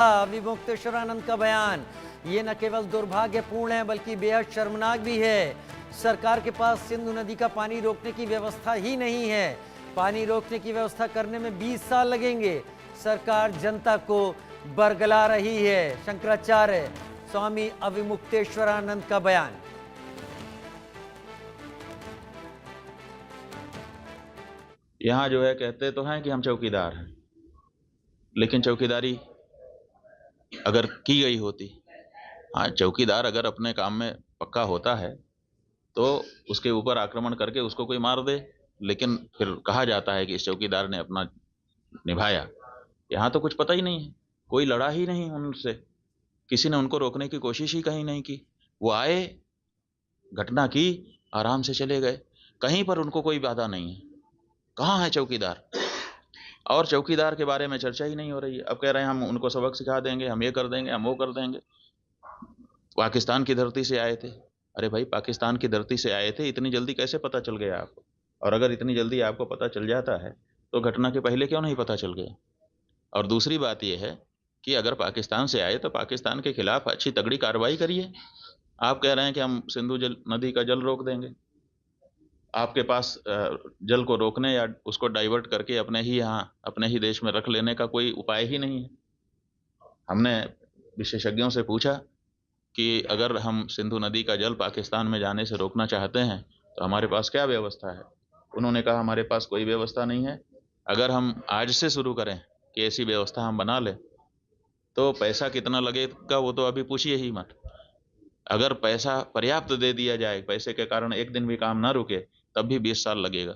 विमुक्तेश्वरानंद का बयान ये न केवल दुर्भाग्यपूर्ण है बल्कि बेहद शर्मनाक भी है। सरकार के पास सिंधु नदी का पानी रोकने की व्यवस्था ही नहीं है। पानी रोकने की व्यवस्था करने में 20 साल लगेंगे। सरकार जनता को बरगला रही है। शंकराचार्य स्वामी अविमुक्तेश्वरानंद का बयान। यहाँ जो है कहते तो हैं कि हम चौकीदार हैं, लेकिन चौकीदारी अगर की गई होती, हाँ चौकीदार अगर अपने काम में पक्का होता है तो उसके ऊपर आक्रमण करके उसको कोई मार दे, लेकिन फिर कहा जाता है कि इस चौकीदार ने अपना निभाया। यहाँ तो कुछ पता ही नहीं है, कोई लड़ा ही नहीं उनसे, किसी ने उनको रोकने की कोशिश ही कहीं नहीं की। वो आए, घटना की, आराम से चले गए, कहीं पर उनको कोई बाधा नहीं है। कहाँ है चौकीदार? और चौकीदार के बारे में चर्चा ही नहीं हो रही है। अब कह रहे हैं हम उनको सबक सिखा देंगे, हम ये कर देंगे, हम वो कर देंगे। पाकिस्तान की धरती से आए थे। अरे भाई, पाकिस्तान की धरती से आए थे, इतनी जल्दी कैसे पता चल गया आपको? और अगर इतनी जल्दी आपको पता चल जाता है तो घटना के पहले क्यों नहीं पता चल गया? और दूसरी बात यह है कि अगर पाकिस्तान से आए तो पाकिस्तान के खिलाफ अच्छी तगड़ी कार्रवाई करिए। आप कह रहे हैं कि हम सिंधु नदी का जल रोक देंगे। आपके पास जल को रोकने या उसको डाइवर्ट करके अपने ही यहाँ अपने ही देश में रख लेने का कोई उपाय ही नहीं है। हमने विशेषज्ञों से पूछा कि अगर हम सिंधु नदी का जल पाकिस्तान में जाने से रोकना चाहते हैं तो हमारे पास क्या व्यवस्था है? उन्होंने कहा हमारे पास कोई व्यवस्था नहीं है। अगर हम आज से शुरू करें कि ऐसी व्यवस्था हम बना लें तो पैसा कितना लगेगा वो तो अभी पूछिए ही मत। अगर पैसा पर्याप्त दे दिया जाए, पैसे के कारण एक दिन भी काम ना रुके, तब भी 20 साल लगेगा,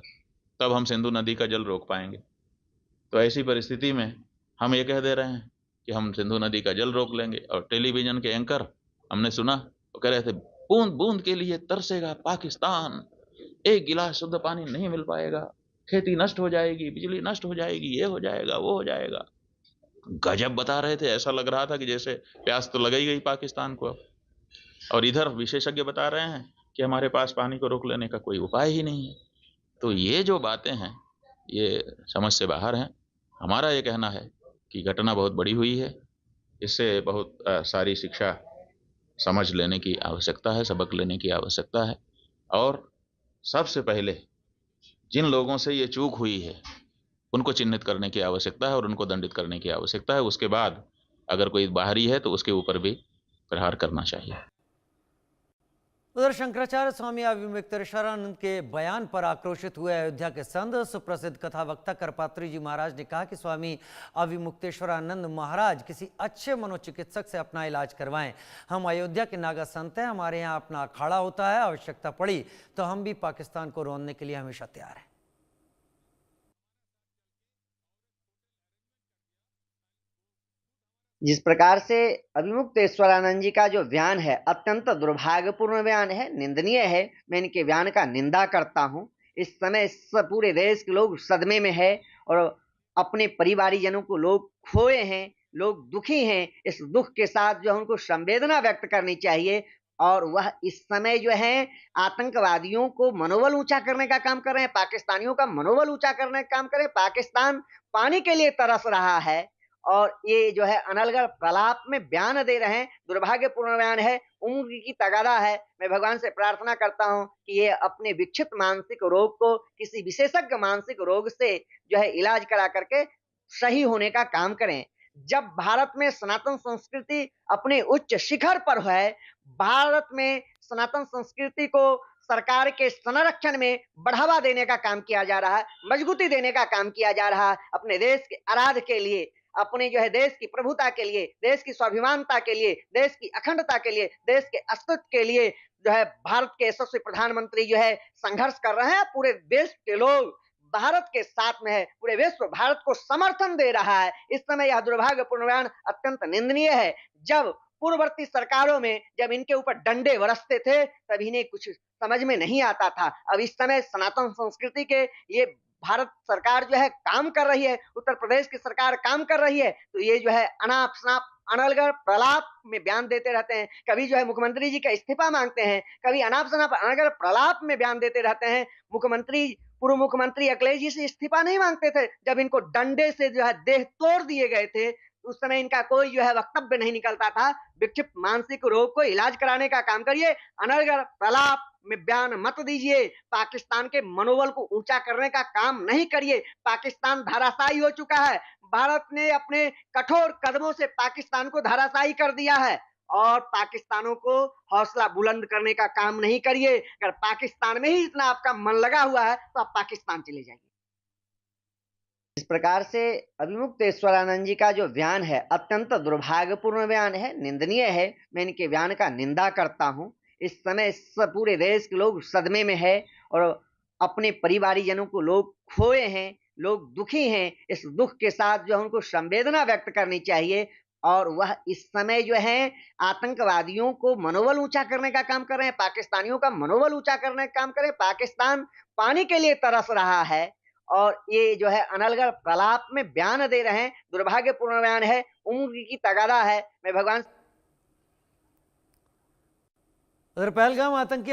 तब हम सिंधु नदी का जल रोक पाएंगे। तो ऐसी परिस्थिति में हम ये कह दे रहे हैं कि हम सिंधु नदी का जल रोक लेंगे। और टेलीविजन के एंकर हमने सुना वो कह रहे थे बूंद बूंद के लिए तरसेगा पाकिस्तान, एक गिलास शुद्ध पानी नहीं मिल पाएगा, खेती नष्ट हो जाएगी, बिजली नष्ट हो जाएगी, ये हो जाएगा, वो हो जाएगा। गजब बता रहे थे, ऐसा लग रहा था कि जैसे प्यास तो लग ही गई पाकिस्तान को। और इधर विशेषज्ञ बता रहे हैं कि हमारे पास पानी को रोक लेने का कोई उपाय ही नहीं है। तो ये जो बातें हैं ये समझ से बाहर हैं। हमारा ये कहना है कि घटना बहुत बड़ी हुई है, इससे बहुत सारी शिक्षा समझ लेने की आवश्यकता है, सबक लेने की आवश्यकता है। और सबसे पहले जिन लोगों से ये चूक हुई है उनको चिन्हित करने की आवश्यकता है और उनको दंडित करने की आवश्यकता है। उसके बाद अगर कोई बाहरी है तो उसके ऊपर भी प्रहार करना चाहिए। उधर शंकराचार्य स्वामी अविमुक्तेश्वरानंद के बयान पर आक्रोशित हुए अयोध्या के संत सुप्रसिद्ध कथा वक्ता करपात्री जी महाराज ने कहा कि स्वामी अविमुक्तेश्वरानंद महाराज किसी अच्छे मनोचिकित्सक से अपना इलाज करवाएं। हम अयोध्या के नागा संत हैं, हमारे यहाँ अपना अखाड़ा होता है, आवश्यकता पड़ी तो हम भी पाकिस्तान को रोकने के लिए हमेशा तैयार हैं। जिस प्रकार से अविमुक्तेश्वरानंद जी का जो बयान है अत्यंत दुर्भाग्यपूर्ण बयान है, निंदनीय है। मैं इनके बयान का निंदा करता हूं। इस समय पूरे देश के लोग सदमे में है और अपने परिवारीजनों को लोग खोए हैं, लोग दुखी हैं। इस दुख के साथ जो उनको संवेदना व्यक्त करनी चाहिए और वह इस समय जो है आतंकवादियों को मनोबल ऊंचा करने का काम कर रहे हैं, पाकिस्तानियों का मनोबल ऊंचा करने का काम करें। पाकिस्तान पानी के लिए तरस रहा है और ये जो है अनलगढ़ प्रलाप में बयान दे रहे हैं। दुर्भाग्यपूर्ण बयान है, उम्र की तगादा है। मैं भगवान से प्रार्थना करता हूं कि ये अपने विकसित मानसिक रोग को किसी विशेषज्ञ मानसिक रोग से जो है इलाज करा करके सही होने का काम करें। जब भारत में सनातन संस्कृति अपने उच्च शिखर पर है, भारत में सनातन संस्कृति को सरकार के संरक्षण में बढ़ावा देने का काम किया जा रहा है, मजबूती देने का काम किया जा रहा है, अपने देश के आराध्य के लिए, अपने जो है देश की प्रभुता के लिए, देश की स्वाभिमानता के लिए, देश की अखंडता के लिए, देश के अस्तित्व के लिए जो है भारत के यशस्वी प्रधानमंत्री जो है संघर्ष कर रहे हैं। पूरे देश के लोग भारत के साथ में है, पूरे विश्व भारत को समर्थन दे रहा है। इस समय यह दुर्भाग्यपूर्ण बयान अत्यंत निंदनीय है। जब पूर्ववर्ती सरकारों में जब इनके ऊपर डंडे बरसते थे तब इन्हें कुछ समझ में नहीं आता था। अब इस समय सनातन संस्कृति के लिए भारत सरकार जो है काम कर रही है, उत्तर प्रदेश की सरकार काम कर रही है, तो ये जो है अनाप शनाप अनलगढ़ प्रलाप में बयान देते रहते हैं। कभी जो है मुख्यमंत्री जी का इस्तीफा मांगते हैं, कभी अनाप शनाप अनलगढ़ प्रलाप में बयान देते रहते हैं। पूर्व मुख्यमंत्री अखिलेश जी से इस्तीफा नहीं मांगते थे जब इनको डंडे से जो है देह तोड़ दिए गए थे, उस समय इनका कोई जो है वक्तव्य नहीं निकलता था। विक्षिप्त मानसिक रोग को इलाज कराने का काम करिए, अनर्गल प्रलाप में बयान मत दीजिए, पाकिस्तान के मनोबल को ऊंचा करने का काम नहीं करिए। पाकिस्तान धराशायी हो चुका है, भारत ने अपने कठोर कदमों से पाकिस्तान को धराशायी कर दिया है और पाकिस्तानों को हौसला बुलंद करने का काम नहीं करिए। अगर पाकिस्तान में ही इतना आपका मन लगा हुआ है तो आप पाकिस्तान चले जाइए। इस प्रकार से अभिमुक्तेश्वरानंद जी का जो बयान है अत्यंत दुर्भाग्यपूर्ण बयान है, निंदनीय है। मैं इनके बयान का निंदा करता हूं। इस समय पूरे देश के लोग सदमे में है और अपने परिवारीजनों को लोग खोए हैं, लोग दुखी हैं। इस दुख के साथ जो उनको संवेदना व्यक्त करनी चाहिए और वह इस समय जो है आतंकवादियों को मनोबल ऊंचा करने का काम कर रहे हैं, पाकिस्तानियों का मनोबल ऊंचा करने का काम कर रहे हैं। पाकिस्तान पानी के लिए तरस रहा है और ये जो है अनर्गल प्रलाप में बयान दे रहे हैं, दुर्भाग्यपूर्ण बयान है, उम्र की तगादा है। मैं भगवान उधर पहलगाम आतंकी